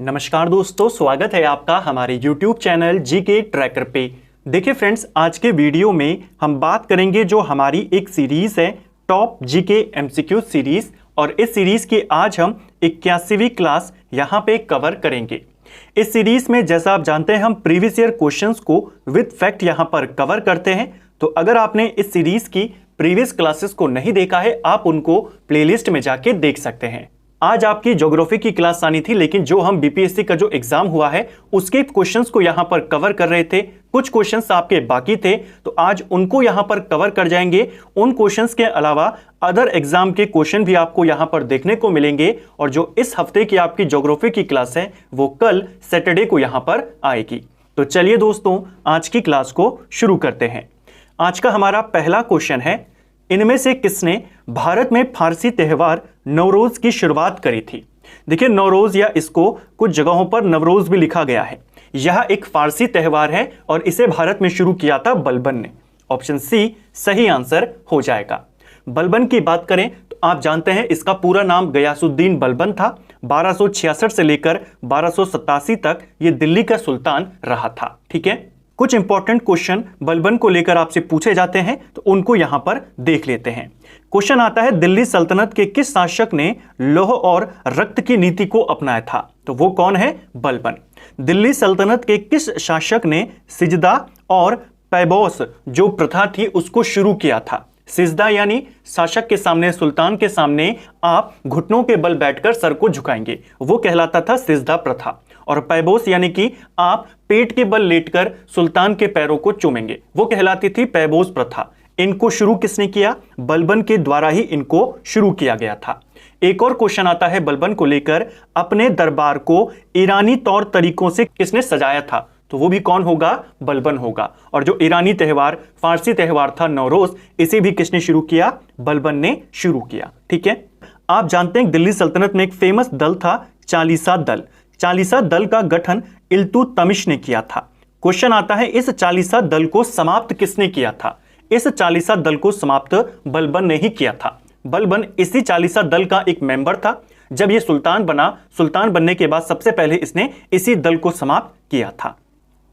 नमस्कार दोस्तों, स्वागत है आपका हमारे YouTube चैनल जीके ट्रैकर पे। देखिए फ्रेंड्स, आज के वीडियो में हम बात करेंगे जो हमारी एक सीरीज है टॉप जीके एमसीक्यू सीरीज, और इस सीरीज की आज हम 81वीं क्लास यहाँ पे कवर करेंगे। इस सीरीज में जैसा आप जानते हैं हम प्रीवियस ईयर क्वेश्चंस को विद फैक्ट यहाँ पर कवर करते हैं। तो अगर आपने इस सीरीज की प्रीवियस क्लासेस को नहीं देखा है, आप उनको प्लेलिस्ट में जाके देख सकते हैं। आज आपकी ज्योग्राफी की क्लास आनी थी, लेकिन जो हम बीपीएससी का जो एग्जाम हुआ है उसके क्वेश्चंस को यहां पर कवर कर रहे थे। कुछ क्वेश्चंस आपके बाकी थे, तो आज उनको यहां पर कवर कर जाएंगे। उन क्वेश्चंस के अलावा अदर एग्जाम के क्वेश्चन भी आपको यहां पर देखने को मिलेंगे। और जो इस हफ्ते की आपकी ज्योग्राफी की क्लास है वो कल सैटरडे को यहां पर आएगी। तो चलिए दोस्तों, आज की क्लास को शुरू करते हैं। आज का हमारा पहला क्वेश्चन है, इनमें से किसने भारत में फारसी त्यौहार नवरोज की शुरुआत करी थी? देखिए, नवरोज या इसको कुछ जगहों पर नवरोज भी लिखा गया है। यह एक फारसी त्यौहार है और इसे भारत में शुरू किया था बलबन ने। ऑप्शन सी सही आंसर हो जाएगा। बलबन की बात करें तो आप जानते हैं इसका पूरा नाम गयासुद्दीन बलबन था। 1266 से लेकर 1287 तक ये दिल्ली का सुल्तान रहा था। ठीक है, कुछ इंपॉर्टेंट क्वेश्चन बलबन को लेकर आपसे पूछे जाते हैं, तो उनको यहां पर देख लेते हैं। क्वेश्चन आता है, दिल्ली सल्तनत के किस शासक ने लौह और रक्त की नीति को अपनाया था? तो वो कौन है? बलबन। दिल्ली सल्तनत के किस शासक ने सिजदा और पैबोस जो प्रथा थी उसको शुरू किया था? सिजदा यानी शासक के सामने, सुल्तान के सामने आप घुटनों के बल बैठकर सर को झुकाएंगे, वो कहलाता था सिजदा प्रथा। और पैबोस यानी कि आप पेट के बल लेटकर सुल्तान के पैरों को चूमेंगे, वो कहलाती थी पैबोस प्रथा। इनको शुरू किसने किया? बलबन के द्वारा ही इनको शुरू किया गया था। एक और क्वेश्चन आता है बलबन को लेकर, अपने दरबार को ईरानी तौर तरीकों से किसने सजाया था? तो वो भी कौन होगा? बलबन होगा। और जो ईरानी त्यौहार, फारसी त्यौहार था नवरोज, इसे भी किसने शुरू किया? बलबन ने शुरू किया। ठीक है, आप जानते हैं दिल्ली सल्तनत में एक फेमस दल था चालीसा दल। चालीसा दल का गठन इल्तुतमिश ने किया था। क्वेश्चन आता है, इस चालीसा दल को समाप्त किसने किया था? इस चालीसा दल को समाप्त बलबन ने ही किया था। बलबन इसी चालीसा दल का एक मेंबर था। जब ये सुल्तान बना, सुल्तान बनने के बाद सबसे पहले इसने इसी दल को समाप्त किया था।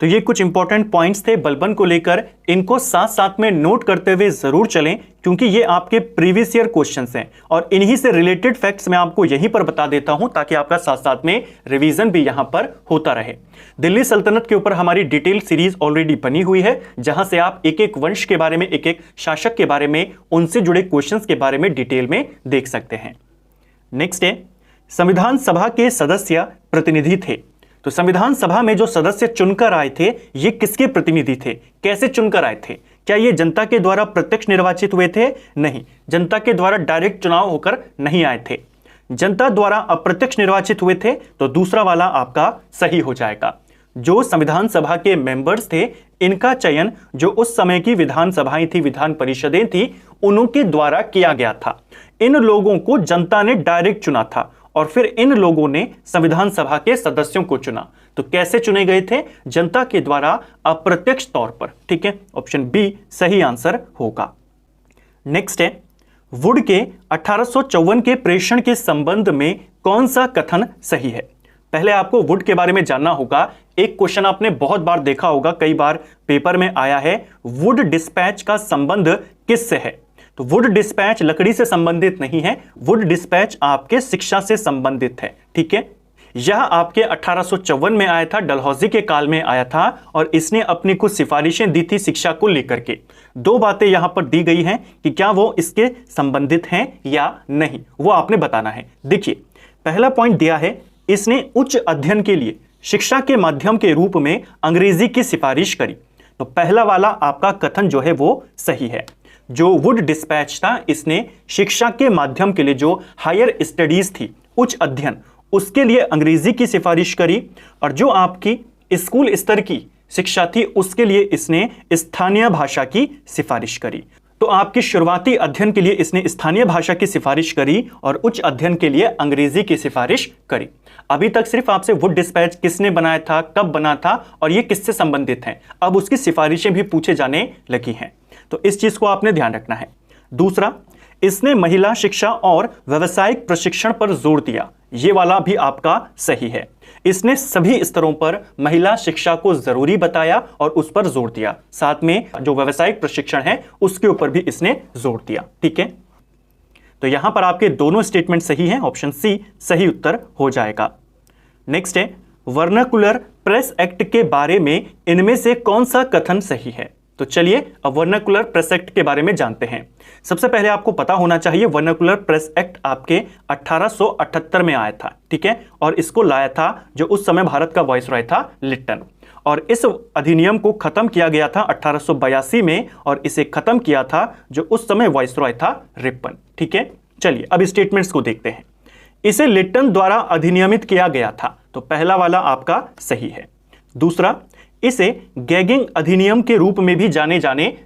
तो ये कुछ इंपॉर्टेंट पॉइंट्स थे बलबन को लेकर, इनको साथ साथ में नोट करते हुए जरूर चलें, क्योंकि ये आपके प्रीवियस ईयर क्वेश्चंस हैं और इन्हीं से रिलेटेड फैक्ट्स मैं आपको यहीं पर बता देता हूं, ताकि आपका साथ साथ में रिवीजन भी यहां पर होता रहे। दिल्ली सल्तनत के ऊपर हमारी डिटेल सीरीज ऑलरेडी बनी हुई है, जहां से आप एक एक वंश के बारे में, एक एक शासक के बारे में, उनसे जुड़े क्वेश्चंस के बारे में डिटेल में देख सकते हैं। नेक्स्ट है, संविधान सभा के सदस्य प्रतिनिधि थे। तो संविधान सभा में जो सदस्य चुनकर आए थे, ये किसके प्रतिनिधि थे? कैसे चुनकर आए थे? क्या ये जनता के द्वारा प्रत्यक्ष निर्वाचित हुए थे? नहीं, जनता के द्वारा डायरेक्ट चुनाव होकर नहीं आए थे। जनता द्वारा अप्रत्यक्ष निर्वाचित हुए थे, तो दूसरा वाला आपका सही हो जाएगा। जो संविधान सभा के मेंबर्स थे, इनका चयन जो उस समय की विधानसभाएं थी, विधान परिषदें थी, उनके द्वारा किया गया था। इन लोगों को जनता ने डायरेक्ट चुना था और फिर इन लोगों ने संविधान सभा के सदस्यों को चुना। तो कैसे चुने गए थे? जनता के द्वारा अप्रत्यक्ष तौर पर। ठीक है, ऑप्शन बी सही आंसर होगा। नेक्स्ट है, वुड के 1854 के प्रेषण के संबंध में कौन सा कथन सही है? पहले आपको वुड के बारे में जानना होगा। एक क्वेश्चन आपने बहुत बार देखा होगा, कई बार पेपर में आया है, वुड डिस्पैच का संबंध किससे है? तो वुड डिस्पैच लकड़ी से संबंधित नहीं है, वुड डिस्पैच आपके शिक्षा से संबंधित है। ठीक है, यह आपके 1854 में आया था, डलहौजी के काल में आया था, और इसने अपनी कुछ सिफारिशें दी थी शिक्षा को लेकर के। दो बातें यहां पर दी गई हैं कि क्या वो इसके संबंधित हैं या नहीं, वो आपने बताना है। देखिए, पहला पॉइंट दिया है, इसने उच्च अध्ययन के लिए शिक्षा के माध्यम के रूप में अंग्रेजी की सिफारिश करी। तो पहला वाला आपका कथन जो है वो सही है। जो वुड डिस्पैच था, इसने शिक्षा के माध्यम के लिए, जो हायर स्टडीज थी, उच्च अध्ययन, उसके लिए अंग्रेजी की सिफारिश करी। और जो आपकी स्कूल स्तर की शिक्षा थी, उसके लिए इसने स्थानीय भाषा की सिफारिश करी। तो आपकी शुरुआती अध्ययन के लिए इसने स्थानीय भाषा की सिफारिश करी और उच्च अध्ययन के लिए अंग्रेजी की सिफारिश करी। अभी तक सिर्फ आपसे वुड डिस्पैच किसने बनाया था, कब बना था और ये किससे संबंधित है, अब उसकी सिफारिशें भी पूछे जाने लगी हैं। तो इस चीज को आपने ध्यान रखना है। दूसरा, इसने महिला शिक्षा और व्यावसायिक प्रशिक्षण पर जोर दिया। ये वाला भी आपका सही है। इसने सभी स्तरों पर महिला शिक्षा को जरूरी बताया और उस पर जोर दिया। साथ में जो व्यावसायिक प्रशिक्षण है उसके ऊपर भी इसने जोर दिया। ठीक है, तो यहां पर आपके दोनों स्टेटमेंट सही हैं, ऑप्शन सी सही उत्तर हो जाएगा। नेक्स्ट है, वर्नाकुलर प्रेस एक्ट के बारे में इनमें से कौन सा कथन सही है? तो चलिए अब वर्नाकुलर प्रेस एक्ट के बारे में जानते हैं। सबसे पहले आपको पता होना चाहिए वर्नाकुलर प्रेस एक्ट आपके 1878 में आया था। ठीक है, और इसको लाया था जो उस समय भारत का वाइसरॉय था लिट्टन, और इस अधिनियम को खत्म किया गया था 1882 में, और इसे खत्म किया था जो उस समय वाइसरॉय था रिपन। ठीक है, चलिए अब स्टेटमेंट्स को देखते हैं। इसे लिट्टन द्वारा अधिनियमित किया गया था, तो पहला वाला आपका सही है। दूसरा, इसे गैगिंग अधिनियम के रूप में भी जाने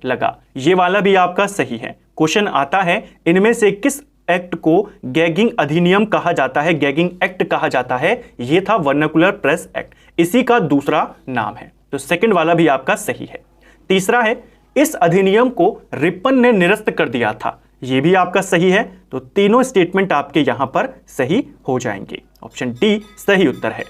लगा, ये वाला भी आपका सही है। क्वेश्चन आता है इनमें से किस एक्ट को गैगिंग अधिनियम कहा जाता है, गैगिंग एक्ट कहा जाता है? ये था वर्नाकुलर प्रेस एक्ट, इसी का दूसरा नाम है, तो सेकंड वाला भी आपका सही है। तीसरा है, इस अधिनियम को रिपन ने निरस्त कर दिया था, ये भी आपका सही है। तो तीनों स्टेटमेंट आपके यहां पर सही हो जाएंगे, ऑप्शन डी सही उत्तर है।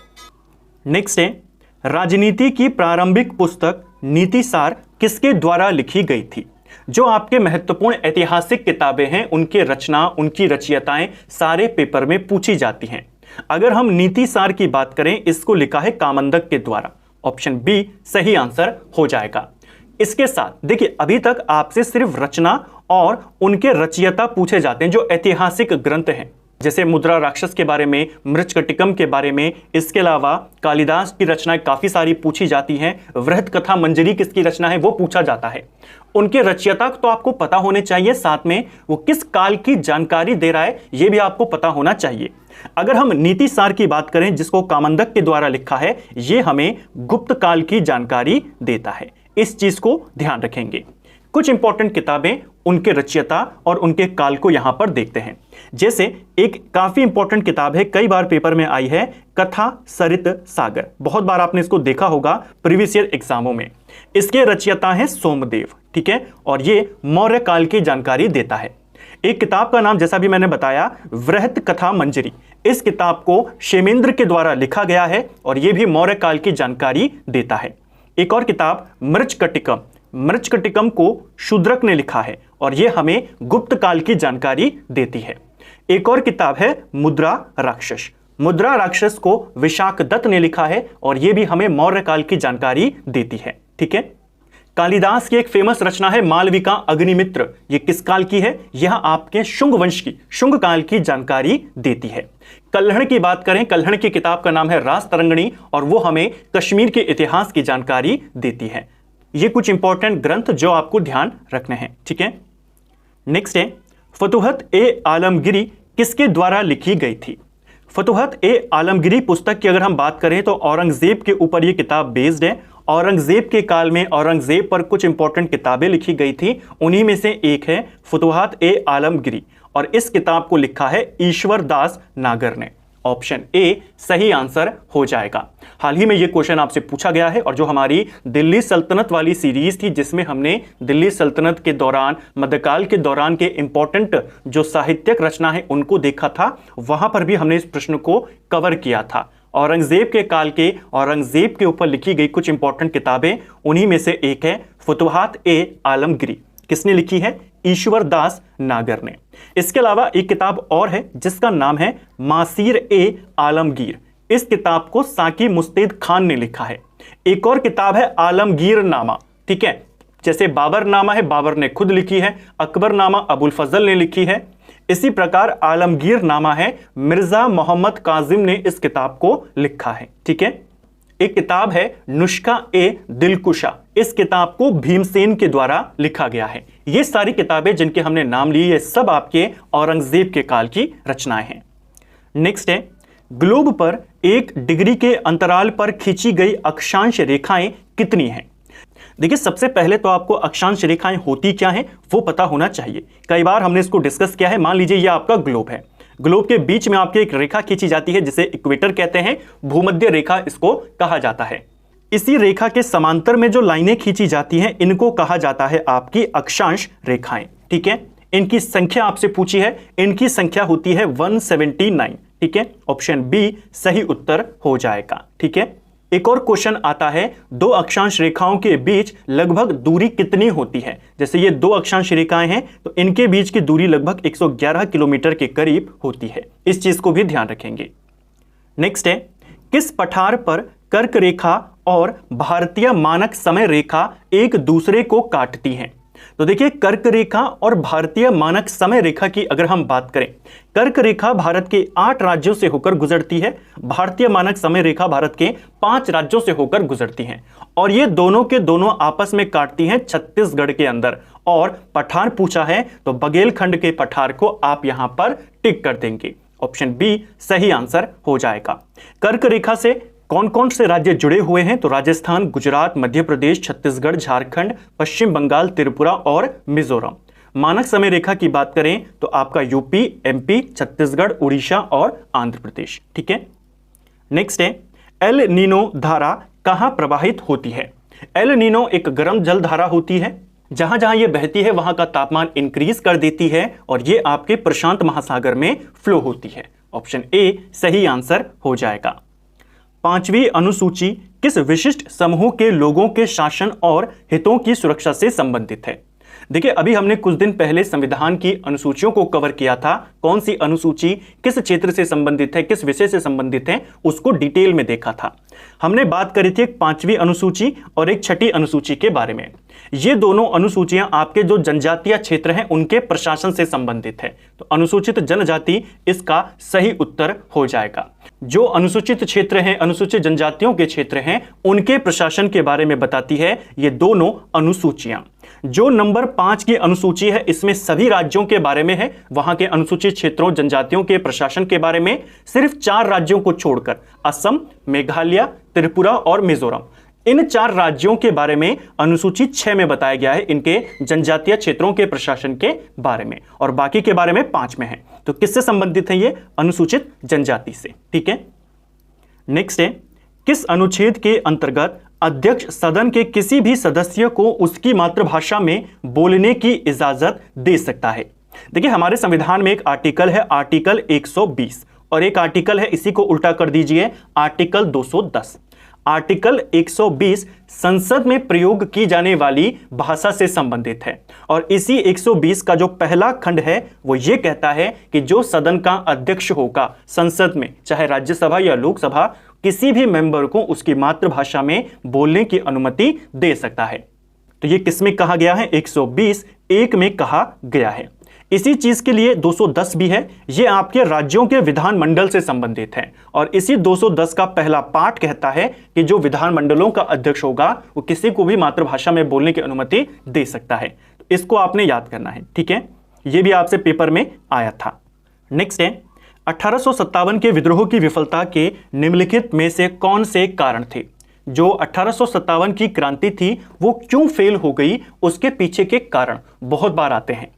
नेक्स्ट है, राजनीति की प्रारंभिक पुस्तक नीतिसार किसके द्वारा लिखी गई थी? जो आपके महत्वपूर्ण ऐतिहासिक किताबें हैं उनके रचना, उनकी रचयिताएं सारे पेपर में पूछी जाती हैं। अगर हम नीतिसार की बात करें, इसको लिखा है कामंदक के द्वारा, ऑप्शन बी सही आंसर हो जाएगा। इसके साथ देखिए, अभी तक आपसे सिर्फ रचना और उनके रचयिता पूछे जाते हैं जो ऐतिहासिक ग्रंथ हैं, जैसे मुद्रा राक्षस के बारे में, मृच्छकटिकम के बारे में। इसके अलावा कालिदास की रचनाएं काफी सारी पूछी जाती हैं। वृहत कथा मंजरी किसकी रचना है वो पूछा जाता है। उनके रचयिता तो आपको पता होने चाहिए, साथ में वो किस काल की जानकारी दे रहा है ये भी आपको पता होना चाहिए। अगर हम नीतिसार की बात करें जिसको कामंदक के द्वारा लिखा है, ये हमें गुप्त काल की जानकारी देता है, इस चीज को ध्यान रखेंगे। कुछ इंपॉर्टेंट किताबें उनके रचयिता और उनके काल को यहां पर देखते हैं। जैसे एक काफी इंपॉर्टेंट किताब है, कई बार पेपर में आई है, कथा सरित सागर। बहुत बार आपने इसको देखा होगा प्रीवियस ईयर एग्जामों में। इसके रचयिता हैं सोमदेव। ठीक है, और ये मौर्य काल की जानकारी देता है। एक किताब का नाम जैसा भी मैंने बताया, वृहत कथा मंजरी। इस किताब को क्षेमेंद्र के द्वारा लिखा गया है और यह भी मौर्य काल की जानकारी देता है। एक और किताब मृच्छकटिकम, मृच्छकटिकम को शूद्रक ने लिखा है और यह हमें गुप्त काल की जानकारी देती है। एक और किताब है मुद्रा राक्षस। मुद्रा राक्षस को विशाखदत्त ने लिखा है और यह भी हमें मौर्य काल की जानकारी देती है। ठीक है, कालिदास की एक फेमस रचना है मालविका अग्निमित्र। यह किस काल की है? यह आपके शुंग वंश की, शुंग काल की जानकारी देती है। कल्हण की बात करें, कल्हण की किताब का नाम है रासतरंगिणी और वो हमें कश्मीर के इतिहास की जानकारी देती है। ये कुछ इंपॉर्टेंट ग्रंथ जो आपको ध्यान रखने हैं। ठीक है, नेक्स्ट है, फतुहत ए आलमगिरी किसके द्वारा लिखी गई थी? फतुहत ए आलमगिरी पुस्तक की अगर हम बात करें तो औरंगजेब के ऊपर यह किताब बेस्ड है। औरंगजेब के काल में औरंगजेब पर कुछ इंपॉर्टेंट किताबें लिखी गई थी, उन्हीं में से एक है फतुहत ए आलमगिरी और इस किताब को लिखा है ईश्वर दास नागर ने। ऑप्शन ए सही आंसर हो जाएगा। हाल ही में यह क्वेश्चन आपसे पूछा गया है और जो हमारी दिल्ली सल्तनत वाली सीरीज थी जिसमें हमने दिल्ली सल्तनत के दौरान, मध्यकाल के दौरान के इंपॉर्टेंट जो साहित्यिक रचना है उनको देखा था, वहां पर भी हमने इस प्रश्न को कवर किया था। औरंगजेब के काल के, औरंगजेब के ऊपर लिखी गई कुछ इंपॉर्टेंट किताबें, उन्हीं में से एक है फतुहात ए आलमगिरी। किसने लिखी है? ईश्वर दास नागर ने। इसके अलावा एक किताब और है जिसका नाम है मासीर ए आलमगीर। इस किताब को साकी मुस्तैद खान ने लिखा है। एक और किताब है आलमगीर नामा। ठीक है, जैसे बाबर नामा है, बाबर ने खुद लिखी है। अकबर नामा अबुल फजल ने लिखी है। इसी प्रकार आलमगीर नामा है, मिर्जा मोहम्मद काजिम ने इस किताब को लिखा है। ठीक है, एक किताब है नुस्खा ए दिलकुशा। इस किताब को भीमसेन के द्वारा लिखा गया है। ये सारी किताबें जिनके हमने नाम लिए, ये सब आपके औरंगजेब के काल की रचनाएं हैं। नेक्स्ट है, ग्लोब पर 1 डिग्री के अंतराल पर खींची गई अक्षांश रेखाएं कितनी हैं? देखिए, सबसे पहले तो आपको अक्षांश रेखाएं होती क्या हैं वो पता होना चाहिए। कई बार हमने इसको डिस्कस किया है। मान लीजिए ये आपका ग्लोब है, ग्लोब के बीच में आपकी एक रेखा खींची जाती है जिसे इक्वेटर कहते हैं, भूमध्य रेखा इसको कहा जाता है। इसी रेखा के समांतर में जो लाइनें खींची जाती हैं इनको कहा जाता है आपकी अक्षांश रेखाएं। ठीक है, इनकी संख्या आपसे पूछी है, इनकी संख्या होती है 179। ठीक है, ऑप्शन बी सही उत्तर हो जाएगा। ठीक है, एक और क्वेश्चन आता है, दो अक्षांश रेखाओं के बीच लगभग दूरी कितनी होती है। जैसे ये दो अक्षांश रेखाएं हैं तो इनके बीच की दूरी लगभग 111 किलोमीटर के करीब होती है। इस चीज को भी ध्यान रखेंगे। नेक्स्ट है, किस पठार पर कर्क रेखा और भारतीय मानक समय रेखा एक दूसरे को काटती हैं। तो देखिए, कर्क रेखा और भारतीय मानक समय रेखा की अगर हम बात करें, कर्क रेखा भारत के 8 राज्यों से होकर गुजरती है, भारतीय मानक समय रेखा भारत के 5 राज्यों से होकर गुजरती हैं, और ये दोनों के दोनों आपस में काटती हैं छत्तीसगढ़ के अंदर। और पठार पूछा है तो बघेलखंड के पठार को आप यहां पर टिक कर देंगे। ऑप्शन बी सही आंसर हो जाएगा। कर्क रेखा से कौन कौन से राज्य जुड़े हुए हैं, तो राजस्थान, गुजरात, मध्य प्रदेश, छत्तीसगढ़, झारखंड, पश्चिम बंगाल, त्रिपुरा और मिजोरम। मानक समय रेखा की बात करें तो आपका यूपी, एमपी, छत्तीसगढ़, उड़ीसा और आंध्र प्रदेश। ठीक है, नेक्स्ट है, एल नीनो धारा कहां प्रवाहित होती है। एल नीनो एक गर्म जल धारा होती है, जहां जहां ये बहती है वहां का तापमान इंक्रीज कर देती है और ये आपके प्रशांत महासागर में फ्लो होती है। ऑप्शन ए सही आंसर हो जाएगा। 5वीं अनुसूची किस विशिष्ट समूह के लोगों के शासन और हितों की सुरक्षा से संबंधित है। देखिए, अभी हमने कुछ दिन पहले संविधान की अनुसूचियों को कवर किया था। कौन सी अनुसूची किस क्षेत्र से संबंधित है, किस विषय से संबंधित है, उसको डिटेल में देखा था। हमने बात करी थी एक 5वीं अनुसूची और एक 6ठी अनुसूची के बारे में। ये दोनों अनुसूचियां आपके जो जनजातीय क्षेत्र हैं उनके प्रशासन से संबंधित है। तो अनुसूचित जनजाति इसका सही उत्तर हो जाएगा। जो अनुसूचित क्षेत्र हैं, अनुसूचित जनजातियों के क्षेत्र हैं, उनके प्रशासन के बारे में बताती है ये दोनों अनुसूचियां। जो नंबर 5 की अनुसूची है इसमें सभी राज्यों के बारे में है, वहां के अनुसूचित क्षेत्रों, जनजातियों के प्रशासन के बारे में। सिर्फ 4 राज्यों को छोड़कर असम, मेघालय, त्रिपुरा और मिजोरम, इन 4 राज्यों के बारे में अनुसूची 6 में बताया गया है इनके जनजातीय क्षेत्रों के प्रशासन के बारे में, और बाकी के बारे में 5 में है। तो किससे संबंधित है ये? अनुसूचित जनजाति से। ठीक है, नेक्स्ट है, किस अनुच्छेद के अंतर्गत अध्यक्ष सदन के किसी भी सदस्य को उसकी मातृभाषा में बोलने की इजाजत दे सकता है। देखिए, हमारे संविधान में एक आर्टिकल है, आर्टिकल 120, और एक आर्टिकल है, इसी को उल्टा कर दीजिए, आर्टिकल 210। आर्टिकल 120 संसद में प्रयोग की जाने वाली भाषा से संबंधित है, और इसी 120 का जो पहला खंड है वो ये कहता है कि जो सदन का अध्यक्ष होगा संसद में, चाहे राज्यसभा या लोकसभा, किसी भी मेंबर को उसकी मातृभाषा में बोलने की अनुमति दे सकता है। तो ये किसमें कहा गया है? 120(1) में कहा गया है। इसी चीज के लिए 210 भी है, ये आपके राज्यों के विधानमंडल से संबंधित है, और इसी 210 का पहला पार्ट कहता है कि जो विधानमंडलों का अध्यक्ष होगा वो किसी को भी मातृभाषा में बोलने की अनुमति दे सकता है। तो इसको आपने याद करना है। ठीक है, ये भी आपसे पेपर में आया था। नेक्स्ट है, 1857 के विद्रोह की विफलता के निम्नलिखित में से कौन से कारण थे? जो 1857 की क्रांति थी वो क्यों फेल हो गई, उसके पीछे के कारण बहुत बार आते हैं।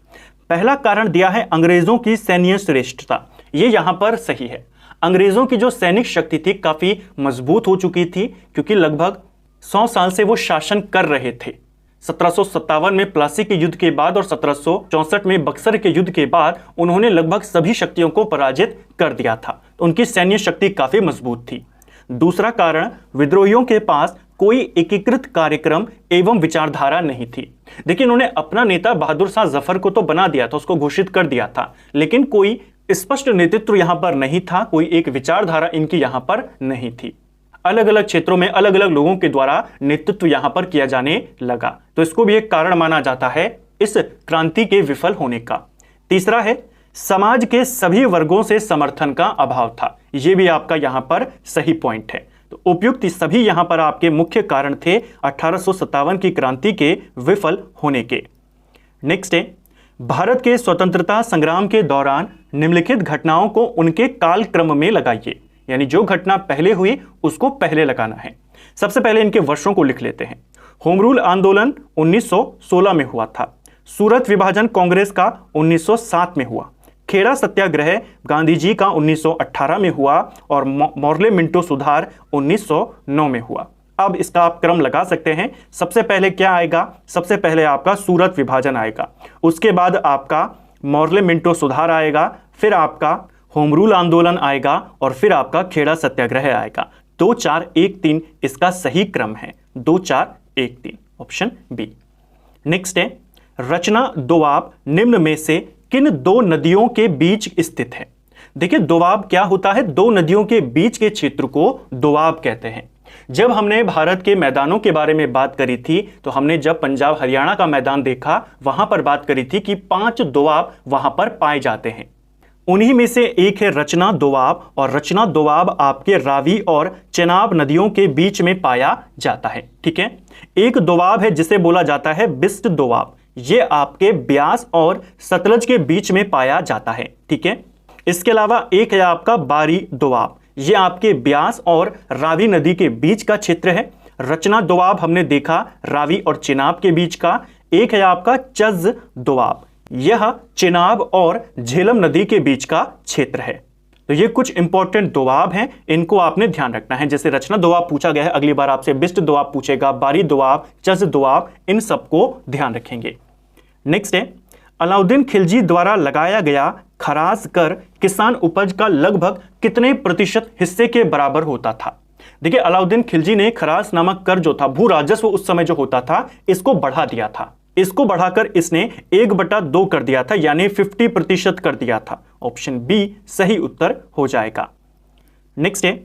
पहला कारण दिया है अंग्रेजों की सैन्य श्रेष्ठता, ये यहां पर सही है। अंग्रेजों की जो सैनिक शक्ति थी काफी मजबूत हो चुकी थी, क्योंकि लगभग 100 साल से वो शासन कर रहे थे। 1757 में प्लासी के युद्ध के बाद और 1764 में बक्सर के युद्ध के बाद उन्होंने लगभग सभी शक्तियों को पराजित कर दिया था, तो उनकी सैन्य शक्ति काफी मजबूत थी। दूसरा कारण, विद्रोहियों के पास कोई एकीकृत कार्यक्रम एवं विचारधारा नहीं थी। देखिए, उन्होंने अपना नेता बहादुर शाह जफर को तो बना दिया था, उसको घोषित कर दिया था, लेकिन कोई स्पष्ट नेतृत्व यहां पर नहीं था, कोई एक विचारधारा इनकी यहां पर नहीं थी। अलग अलग क्षेत्रों में अलग अलग लोगों के द्वारा नेतृत्व यहां पर किया जाने लगा, तो इसको भी एक कारण माना जाता है इस क्रांति के विफल होने का। तीसरा है, समाज के सभी वर्गों से समर्थन का अभाव था, यह भी आपका यहां पर सही पॉइंट है। तो उपयुक्त सभी यहां पर आपके मुख्य कारण थे 1857 की क्रांति के विफल होने के। नेक्स्ट है, भारत के स्वतंत्रता संग्राम के दौरान निम्नलिखित घटनाओं को उनके कालक्रम में लगाइए, यानी जो घटना पहले हुई उसको पहले लगाना है। सबसे पहले इनके वर्षों को लिख लेते हैं। होम रूल आंदोलन 1916 में हुआ था। सूरत विभाजन कांग्रेस का 1907 में हुआ। खेड़ा सत्याग्रह गांधी जी का 1918 में हुआ, और मॉर्ले मिंटो सुधार 1909 में हुआ। अब इसका आप क्रम लगा सकते हैं। सबसे पहले क्या आएगा? सबसे पहले आपका सूरत विभाजन आएगा, उसके बाद आपका मॉर्ले मिंटो सुधार आएगा, फिर आपका होम रूल आंदोलन आएगा और फिर आपका खेड़ा सत्याग्रह आएगा। 2 4 1 3 इसका सही क्रम है, 2 4 1 3 ऑप्शन बी। नेक्स्ट है रचना दोआब निम्न में से किन दो नदियों के बीच स्थित है। देखिए दोआब क्या होता है, दो नदियों के बीच के क्षेत्र को दोआब कहते हैं। जब हमने भारत के मैदानों के बारे में बात करी थी तो हमने जब पंजाब हरियाणा का मैदान देखा वहां पर बात करी थी कि 5 दोआब वहां पर पाए जाते हैं। उन्हीं में से एक है रचना दोआब, और रचना दोआब आपके रावी और चेनाब नदियों के बीच में पाया जाता है। ठीक है, एक दोआब है जिसे बोला जाता है बिस्ट दोआब, ये आपके ब्यास और सतलज के बीच में पाया जाता है। ठीक है, इसके अलावा एक है आपका बारी दोआब, ये आपके ब्यास और रावी नदी के बीच का क्षेत्र है। रचना दोआब हमने देखा रावी और चेनाब के बीच का। एक है आपका चज दोआब, यह चेनाब और झेलम नदी के बीच का क्षेत्र है। तो ये कुछ इंपॉर्टेंट दोआब हैं, इनको आपने ध्यान रखना है। जैसे रचना दोआब पूछा गया है, अगली बार आपसे बिस्ट दोआब पूछेगा, बारी दोआब, चज दोआब, इन सबको ध्यान रखेंगे। नेक्स्ट है अलाउद्दीन खिलजी द्वारा लगाया गया खराज कर किसान उपज का लगभग कितने प्रतिशत हिस्से के बराबर होता था। देखिए अलाउद्दीन खिलजी ने खराज नामक कर जो था, भू राजस्व उस समय जो होता था, इसको बढ़ा दिया था। इसको बढ़ाकर इसने 1/2 कर दिया था, यानी 50% कर दिया था। ऑप्शन बी सही उत्तर हो जाएगा। नेक्स्ट है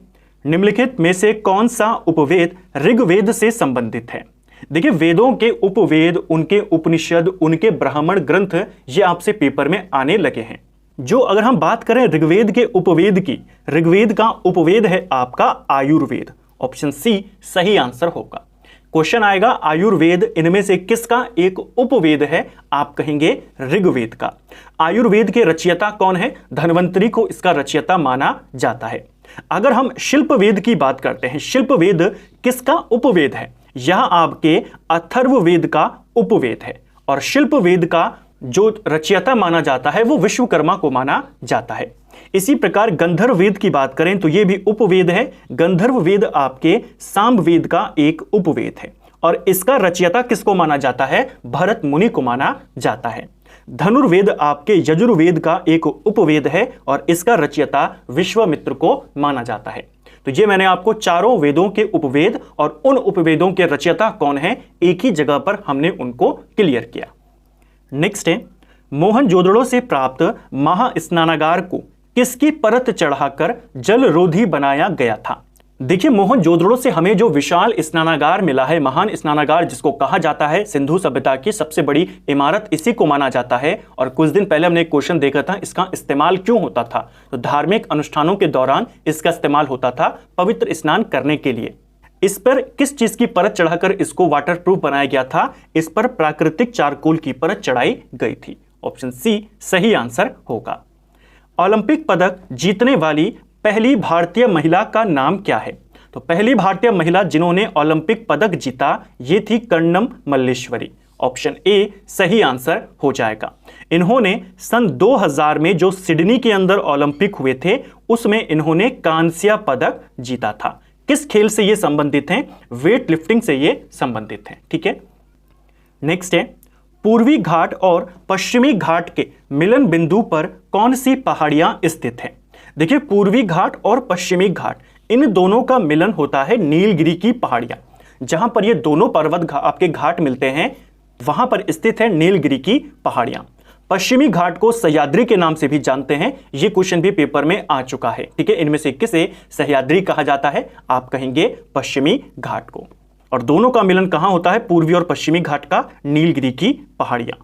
निम्नलिखित में से कौन सा उपवेद ऋग्वेद से संबंधित है। देखिए वेदों के उपवेद, उनके उपनिषद, उनके ब्राह्मण ग्रंथ, ये आपसे पेपर में आने लगे हैं। जो अगर हम बात करें ऋग्वेद के उपवेद की, ऋग्वेद का उपवेद है आपका आयुर्वेद। ऑप्शन सी सही आंसर होगा। क्वेश्चन आएगा आयुर्वेद इनमें से किसका एक उपवेद है, आप कहेंगे ऋग्वेद का। आयुर्वेद के रचयिता कौन है, धन्वंतरी को इसका रचयिता माना जाता है। अगर हम शिल्पवेद की बात करते हैं, शिल्पवेद किसका उपवेद है, यह आपके अथर्ववेद का उपवेद है। और शिल्पवेद का जो रचयिता माना जाता है वो विश्वकर्मा को माना जाता है। इसी प्रकार गंधर्व वेद की बात करें तो यह भी उपवेद है। गंधर्व वेद आपके सामवेद का एक उपवेद है और इसका रचयिता किसको माना जाता है, भरत मुनि को माना जाता है। धनुर्वेद आपके यजुर्वेद का एक उपवेद है और इसका रचयिता विश्वामित्र को माना जाता है। तो ये मैंने आपको चारों वेदों के उपवेद और उन उपवेदों के रचयिता कौन है, एक ही जगह पर हमने उनको क्लियर किया। नेक्स्ट है मोहनजोदड़ो से प्राप्त महास्नानागार को किसकी परत चढ़ाकर जलरोधी बनाया गया था। देखिए मोहनजोदड़ो से हमें जो विशाल स्नानागार मिला है, महान स्नानागार जिसको कहा जाता है सिंधु सभ्यता की सबसे बड़ी इमारत, इसी को माना जाता है। और कुछ दिन पहले हमने एक क्वेश्चन देखा था इसका इस्तेमाल क्यों होता था, तो धार्मिक अनुष्ठानों के दौरान इसका इस्तेमाल होता था पवित्र स्नान करने के लिए। इस पर किस चीज की परत चढ़ाकर इसको वाटरप्रूफ बनाया गया था, इस पर प्राकृतिक चारकोल की परत चढ़ाई गई थी। ऑप्शन सी सही आंसर होगा। ओलंपिक पदक जीतने वाली पहली भारतीय महिला का नाम क्या है। तो पहली भारतीय महिला जिन्होंने ओलंपिक पदक जीता ये थी कर्णम मल्लेश्वरी। ऑप्शन ए सही आंसर हो जाएगा। इन्होंने सन 2000 में जो सिडनी के अंदर ओलंपिक हुए थे उसमें इन्होंने कांस्य पदक जीता था। किस खेल से ये संबंधित हैं, वेट लिफ्टिंग से ये संबंधित हैं। ठीक है, नेक्स्ट है पूर्वी घाट और पश्चिमी घाट के मिलन बिंदु पर कौन सी पहाड़ियां स्थित हैं। देखिए पूर्वी घाट और पश्चिमी घाट इन दोनों का मिलन होता है नीलगिरी की पहाड़ियां। जहां पर ये दोनों पर्वत आपके घाट मिलते हैं वहां पर स्थित है नीलगिरी की पहाड़ियां। पश्चिमी घाट को सह्याद्री के नाम से भी जानते हैं, ये क्वेश्चन भी पेपर में आ चुका है। ठीक है, इनमें से किसे सह्याद्री कहा जाता है, आप कहेंगे पश्चिमी घाट को। और दोनों का मिलन कहां होता है, पूर्वी और पश्चिमी घाट का नीलगिरी की पहाड़ियां।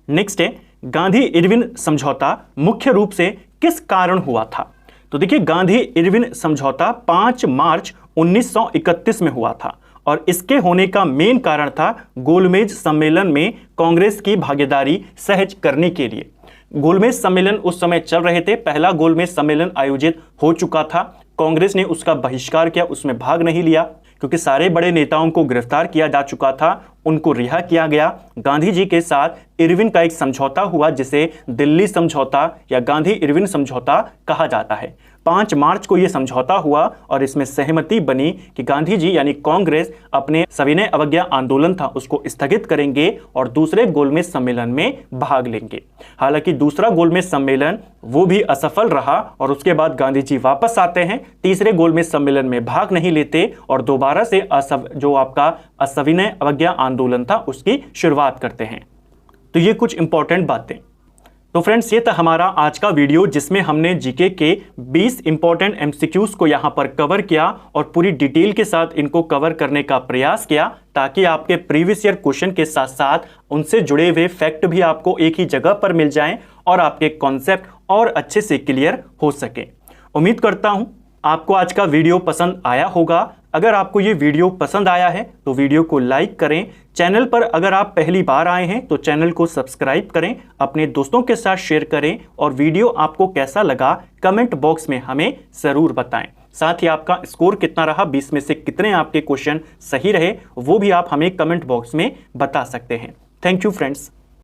नेक्स्ट है गांधी इरविन समझौता मुख्य रूप से किस कारण हुआ था। तो देखिए गांधी इरविन समझौता 5 मार्च 1931 में हुआ था और इसके होने का मेन कारण था गोलमेज सम्मेलन में कांग्रेस की भागीदारी सहज करने के लिए। गोलमेज सम्मेलन उस समय चल रहे थे, पहला गोलमेज सम्मेलन आयोजित हो चुका था, कांग्रेस ने उसका बहिष्कार किया, उसमें भाग नहीं लिया क्योंकि सारे बड़े नेताओं को गिरफ्तार किया जा चुका था, उनको रिहा किया गया। गांधी जी के साथ इरविन का एक समझौता हुआ जिसे दिल्ली समझौता या गांधी इरविन समझौता कहा जाता है। 5 मार्च को यह समझौता हुआ और इसमें सहमति बनी कि गांधी जी यानी कांग्रेस अपने सविनय अवज्ञा आंदोलन था उसको स्थगित करेंगे और दूसरे गोलमेज सम्मेलन में भाग लेंगे। हालांकि दूसरा गोलमेज सम्मेलन वो भी असफल रहा और उसके बाद गांधी जी वापस आते हैं, तीसरे गोलमेज सम्मेलन में भाग नहीं लेते और दोबारा से जो आपका असविनय अवज्ञा आंदोलन था उसकी शुरुआत करते हैं। तो ये कुछ इंपॉर्टेंट बातें। तो फ्रेंड्स, ये था हमारा आज का वीडियो जिसमें हमने जीके के 20 इंपॉर्टेंट एमसीक्यूज को यहां पर कवर किया और पूरी डिटेल के साथ इनको कवर करने का प्रयास किया ताकि आपके प्रीवियस ईयर क्वेश्चन के साथ साथ उनसे जुड़े हुए फैक्ट भी आपको एक ही जगह पर मिल जाएं और आपके कॉन्सेप्ट और अच्छे से क्लियर हो सके। उम्मीद करता हूं आपको आज का वीडियो पसंद आया होगा। अगर आपको ये वीडियो पसंद आया है तो वीडियो को लाइक करें। चैनल पर अगर आप पहली बार आए हैं तो चैनल को सब्सक्राइब करें, अपने दोस्तों के साथ शेयर करें और वीडियो आपको कैसा लगा कमेंट बॉक्स में हमें ज़रूर बताएं। साथ ही आपका स्कोर कितना रहा, 20 में से कितने आपके क्वेश्चन सही रहे, वो भी आप हमें कमेंट बॉक्स में बता सकते हैं। Thank you friends.